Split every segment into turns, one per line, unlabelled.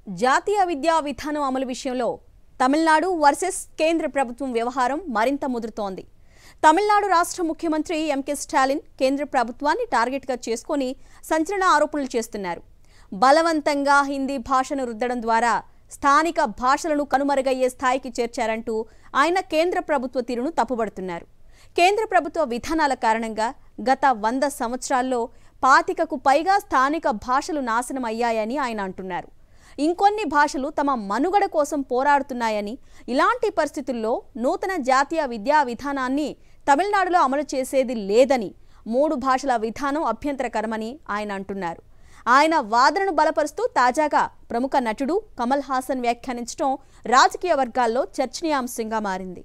జాతీయ విద్యా విధానం అమలు విషయంలో తమిళనాడు వర్సెస్ కేంద్ర ప్రభుత్వం వ్యవహారం మరింత ముదురుతోంది. తమిళనాడు రాష్ట్ర ముఖ్యమంత్రి ఎంకే స్టాలిన్ కేంద్ర ప్రభుత్వాన్ని టార్గెట్గా చేసుకొని సంచలన ఆరోపణలు చేస్తున్నారు. బలవంతంగా హిందీ భాషను రుద్దడం ద్వారా స్థానిక భాషలను కనుమరుగయ్యే స్థాయికి చేర్చారంటూ ఆయన కేంద్ర ప్రభుత్వ తీరును తప్పుబడుతున్నారు. కేంద్ర ప్రభుత్వ విధానాల కారణంగా గత 100 సంవత్సరాల్లో 25కు పైగా స్థానిక భాషలు నాశనం అయ్యాయని ఆయన అంటున్నారు. ఇంకొన్ని భాషలు తమ మనుగడ కోసం పోరాడుతున్నాయని, ఇలాంటి పరిస్థితుల్లో నూతన జాతీయ విద్యా విధానాన్ని తమిళనాడులో అమలు చేసేది లేదని, 3 భాషల విధానం అభ్యంతరకరమని ఆయన అంటున్నారు. ఆయన వాదనను బలపరుస్తూ తాజాగా ప్రముఖ నటుడు కమల్ హాసన్ వ్యాఖ్యానించడం రాజకీయ వర్గాల్లో చర్చనీయాంశంగా మారింది.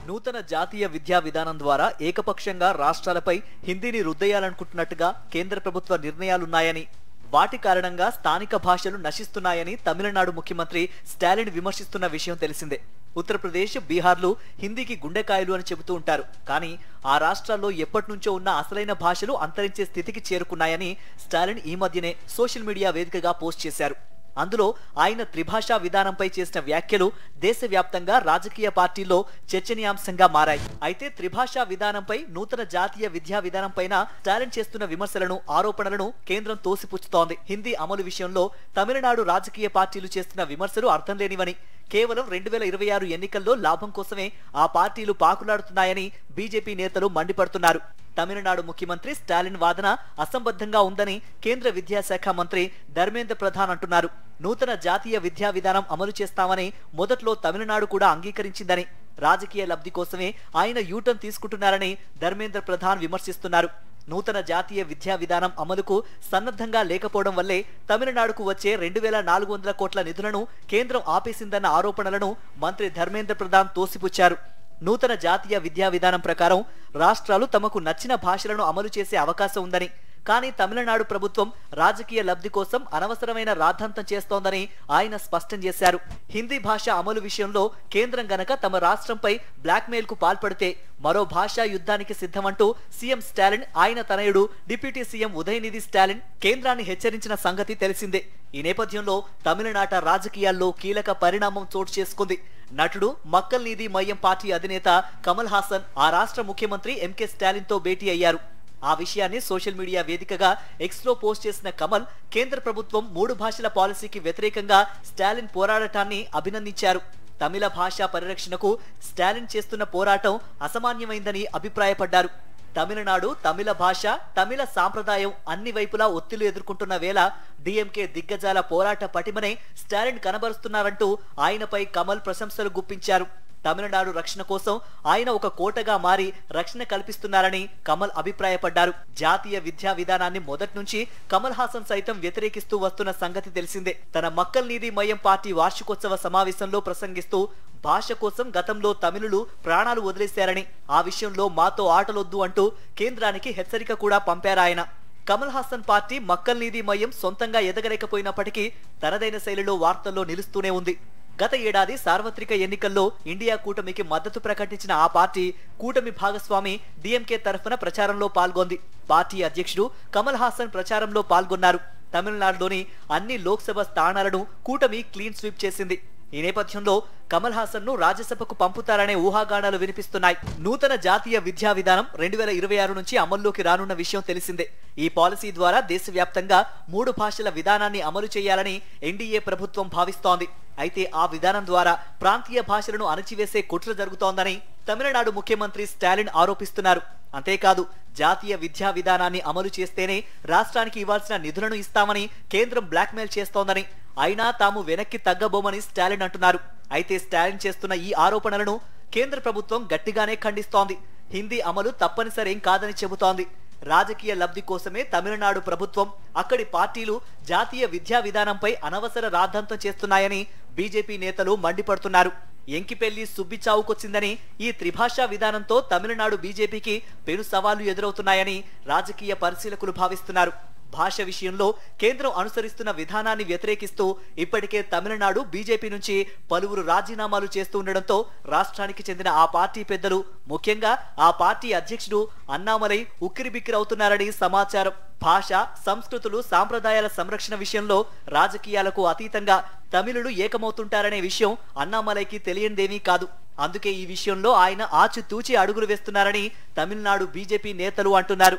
నూతన జాతీయ విద్యా విధానం ద్వారా ఏకపక్షంగా రాష్ట్రాలపై హిందీని రుద్దేయాలనుకుంటున్నట్టుగా కేంద్ర ప్రభుత్వ నిర్ణయాలున్నాయని, వాటి కారణంగా స్థానిక భాషలు నశిస్తున్నాయని తమిళనాడు ముఖ్యమంత్రి స్టాలిన్ విమర్శిస్తున్న విషయం తెలిసిందే. ఉత్తరప్రదేశ్, బీహార్లు హిందీకి గుండెకాయలు అని చెబుతూ ఉంటారు. కానీ ఆ రాష్ట్రాల్లో ఎప్పటినుంచో ఉన్న అసలైన భాషలు అంతరించే స్థితికి చేరుకున్నాయని స్టాలిన్ ఈ మధ్యనే సోషల్ మీడియా వేదికగా పోస్ట్ చేశారు. అందులో ఆయన త్రిభాషా విధానంపై చేసిన వ్యాఖ్యలు దేశవ్యాప్తంగా రాజకీయ పార్టీల్లో చర్చనీయాంశంగా మారాయి. అయితే త్రిభాషా విధానంపై, నూతన జాతీయ విద్యా విధానంపైన స్టాలిన్ చేస్తున్న విమర్శలను, ఆరోపణలను కేంద్రం తోసిపుచ్చుతోంది. హిందీ అమలు విషయంలో తమిళనాడు రాజకీయ పార్టీలు చేస్తున్న విమర్శలు అర్థం లేనివని, కేవలం 2026 ఎన్నికల్లో లాభం కోసమే ఆ పార్టీలు పాకులాడుతున్నాయని బీజేపీ నేతలు మండిపడుతున్నారు. తమిళనాడు ముఖ్యమంత్రి స్టాలిన్ వాదన అసంబద్ధంగా ఉందని కేంద్ర విద్యాశాఖ మంత్రి ధర్మేంద్ర ప్రధాన్ అంటున్నారు. నూతన జాతీయ విద్యా విధానం అమలు చేస్తామని మొదట్లో తమిళనాడు కూడా అంగీకరించిందని, రాజకీయ లబ్ధి కోసమే ఆయన యూటర్న్ తీసుకుంటున్నారని ధర్మేంద్ర ప్రధాన్ విమర్శిస్తున్నారు. నూతన జాతీయ విద్యా విధానం అమలుకు సన్నద్ధంగా లేకపోవడం వల్లే తమిళనాడుకు వచ్చే 2400 కోట్ల నిధులను కేంద్రం ఆపేసిందన్న ఆరోపణలను మంత్రి ధర్మేంద్ర ప్రధాన్ తోసిపుచ్చారు. నూతన జాతీయ విద్యా విధానం ప్రకారం రాష్ట్రాలు తమకు నచ్చిన భాషలను అమలు చేసే అవకాశం ఉందని, కానీ తమిళనాడు ప్రభుత్వం రాజకీయ లబ్ధి కోసం అనవసరమైన రాద్ధాంతం చేస్తోందని ఆయన స్పష్టం చేశారు. హిందీ భాష అమలు విషయంలో కేంద్రం గనక తమ రాష్ట్రంపై బ్లాక్మెయిల్ కు పాల్పడితే మరో భాషా యుద్ధానికి సిద్ధమంటూ సీఎం స్టాలిన్, ఆయన తనయుడు డిప్యూటీ సీఎం ఉదయనిధి స్టాలిన్ కేంద్రాన్ని హెచ్చరించిన సంగతి తెలిసిందే. ఈ నేపథ్యంలో తమిళనాట రాజకీయాల్లో కీలక పరిణామం చోటు చేసుకుంది. నటుడు మక్కల్ నీధి మయ్యం పార్టీ అధినేత కమల్ హాసన్ ఆ రాష్ట్ర ముఖ్యమంత్రి ఎంకే స్టాలిన్ తో భేటీ అయ్యారు. ఆ విషయాన్ని సోషల్ మీడియా వేదికగా ఎక్స్లో పోస్ట్ చేసిన కమల్, కేంద్ర ప్రభుత్వం 3 భాషల పాలసీకి వ్యతిరేకంగా స్టాలిన్ పోరాడటాన్ని అభినందించారు. తమిళ భాషా పరిరక్షణకు స్టాలిన్ చేస్తున్న పోరాటం అసామాన్యమైందని అభిప్రాయపడ్డారు. తమిళనాడు తమిళ భాష, తమిళ సాంప్రదాయం అన్ని వైపులా ఒత్తిళ్లు ఎదుర్కొంటున్న వేళ డీఎంకే దిగ్గజాల పోరాట పటిమనే స్టాలిన్ కనబరుస్తున్నారంటూ ఆయనపై కమల్ ప్రశంసలు గుప్పించారు. తమిళనాడు రక్షణ కోసం ఆయన ఒక కోటగా మారి రక్షణ కల్పిస్తున్నారని కమల్ అభిప్రాయపడ్డారు. జాతీయ విద్యా విధానాన్ని మొదటి నుంచి కమల్ హాసన్ సైతం వ్యతిరేకిస్తూ వస్తున్న సంగతి తెలిసిందే. తన మక్కల్ నీధి మయ్యం పార్టీ వార్షికోత్సవ సమావేశంలో ప్రసంగిస్తూ భాష కోసం గతంలో తమిళులు ప్రాణాలు వదిలేశారని, ఆ విషయంలో మాతో ఆటలొద్దు అంటూ కేంద్రానికి హెచ్చరిక కూడా పంపారాయన. కమల్ హాసన్ పార్టీ మక్కల్ నీధి మయ్యం సొంతంగా ఎదగలేకపోయినప్పటికీ తనదైన శైలిలో వార్తల్లో నిలుస్తూనే ఉంది. గత ఏడాది సార్వత్రిక ఎన్నికల్లో ఇండియా కూటమికి మద్దతు ప్రకటించిన ఆ పార్టీ కూటమి భాగస్వామి డీఎంకే తరఫున ప్రచారంలో పాల్గొంది. పార్టీ అధ్యక్షుడు కమల్ హాసన్ ప్రచారంలో పాల్గొన్నారు. తమిళనాడులోని అన్ని లోక్సభ స్థానాలను కూటమి క్లీన్ స్వీప్ చేసింది. ఈ నేపథ్యంలో కమల్ హాసన్ ను రాజ్యసభకు పంపుతారనే ఊహాగానాలు వినిపిస్తున్నాయి. నూతన జాతీయ విద్యా విధానం 2026 నుంచి అమల్లోకి రానున్న విషయం తెలిసిందే. ఈ పాలసీ ద్వారా దేశవ్యాప్తంగా 3 భాషల విధానాన్ని అమలు చేయాలని ఎన్డీఏ ప్రభుత్వం భావిస్తోంది. అయితే ఆ విధానం ద్వారా ప్రాంతీయ భాషలను అణచివేసే కుట్ర జరుగుతోందని తమిళనాడు ముఖ్యమంత్రి స్టాలిన్ ఆరోపిస్తున్నారు. అంతేకాదు, జాతీయ విద్యా విధానాన్ని అమలు చేస్తేనే రాష్ట్రానికి ఇవ్వాల్సిన నిధులను ఇస్తామని కేంద్రం బ్లాక్మెయిల్ చేస్తోందని, అయినా తాము వెనక్కి తగ్గబోమని స్టాలిన్ అంటున్నారు. అయితే స్టాలిన్ చేస్తున్న ఈ ఆరోపణలను కేంద్ర ప్రభుత్వం గట్టిగానే ఖండిస్తోంది. హిందీ అమలు తప్పనిసరేం కాదని చెబుతోంది. రాజకీయ లబ్ధి కోసమే తమిళనాడు ప్రభుత్వం, అక్కడి పార్టీలు జాతీయ విద్యా విధానంపై అనవసర రాద్ధాంతం చేస్తున్నాయని బీజేపీ నేతలు మండిపడుతున్నారు. ఎంకిపెల్లి సుబ్బి చావుకొచ్చిందని, ఈ త్రిభాషా విధానంతో తమిళనాడు బీజేపీకి పెను సవాళ్లు ఎదురవుతున్నాయని రాజకీయ పరిశీలకులు భావిస్తున్నారు. భాష విషయంలో కేంద్రం అనుసరిస్తున్న విధానాన్ని వ్యతిరేకిస్తూ ఇప్పటికే తమిళనాడు బీజేపీ నుంచి పలువురు రాజీనామాలు చేస్తూ ఉండడంతో రాష్ట్రానికి చెందిన ఆ పార్టీ పెద్దలు, ముఖ్యంగా ఆ పార్టీ అధ్యక్షుడు అన్నామలై ఉక్కిరిబిక్కిరవుతున్నారని సమాచారం. భాష, సంస్కృతులు, సాంప్రదాయాల సంరక్షణ విషయంలో రాజకీయాలకు అతీతంగా తమిళులు ఏకమవుతుంటారనే విషయం అన్నామలైకి తెలియనిదేమీ కాదు. అందుకే ఈ విషయంలో ఆయన ఆచితూచి అడుగులు వేస్తున్నారని తమిళనాడు బీజేపీ నేతలు అంటున్నారు.